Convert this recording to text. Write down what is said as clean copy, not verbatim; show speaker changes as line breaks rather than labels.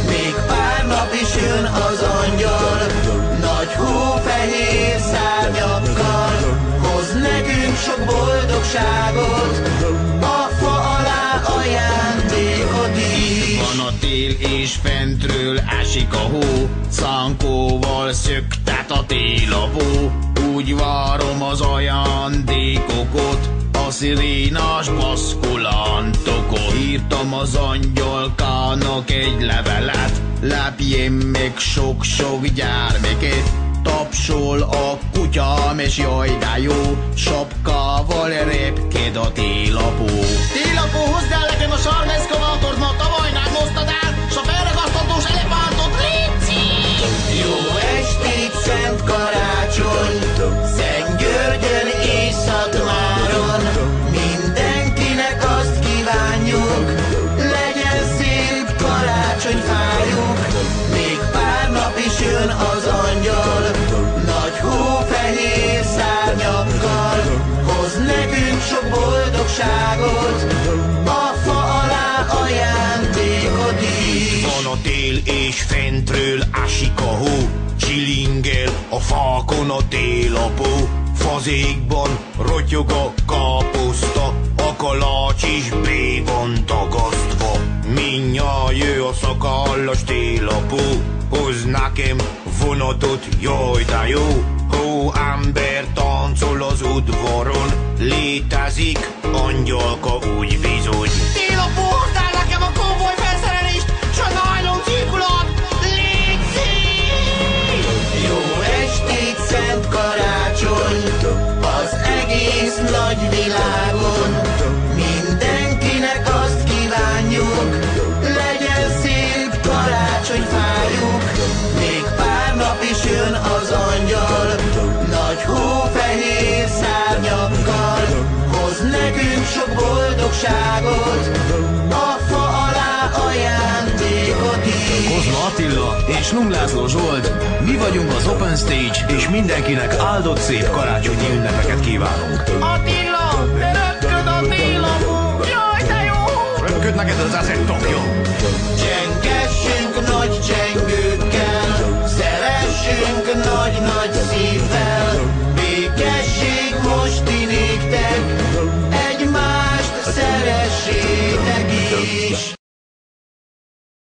még pár nap is jön az angyal, nagy hófehér szárnyakkal, hoz nekünk sok boldogságot, a fa alá ajándékot is.
Van a tél és fentről ásik a hó, szankóval szöktet a télapó, úgy várom az ajándékokat, a szirénás baszkulantokot. Írtam az angyalkának egy levelet, lepjem meg sok-sok gyermeket, tapsol a kutyám és jaj de jó, sapkával repked a télapó. Télapó, hozd el nekem a sarmeszkavátort, ma tavaly nem hoztad el, s a felragasztatós elefántot, léci!
Jó estét, Szent Karácsony, Szent Györgyön és Szatmáron, mindenkinek azt kívánjuk, legyen szép karácsonyfájuk, még pár nap is jön az angyal, nagy hófehér szárnyakkal, hoz nekünk sok boldogságot, a fa alá ajándékot is.
Van a tél és fentről ásik a hó, csilingel a fákon a télapó, fazékban rotyog a káposzta, a kalács is bé van tagasztva. Mindjárt jö a szakállas télapó, hoz nekem vonatot, jaj de jó, hó ember táncol az udvaron, létezik angyalka úgy bizony. Télapó, hozd el nekem a konvoj felszerelést, s a nylon cirkulát, léci!
Jó estét, Szent Karácsony, az egész nagy világon, mindenkinek azt kívánjuk, legyen szép karácsonyfájuk, még pár nap is jön az angyal, nagy hófehér szárnyakkal, hoz nekünk sok boldogságot, a fa alá ajándékot is.
Kozma Attila és Lung László Zsolt, mi vagyunk az Open Stage, és mindenkinek áldott szép karácsonyi ünnepeket kívánunk.
Attila, röpköd a télapó, jaj de jó!
Röpköd neked az assettok, jó?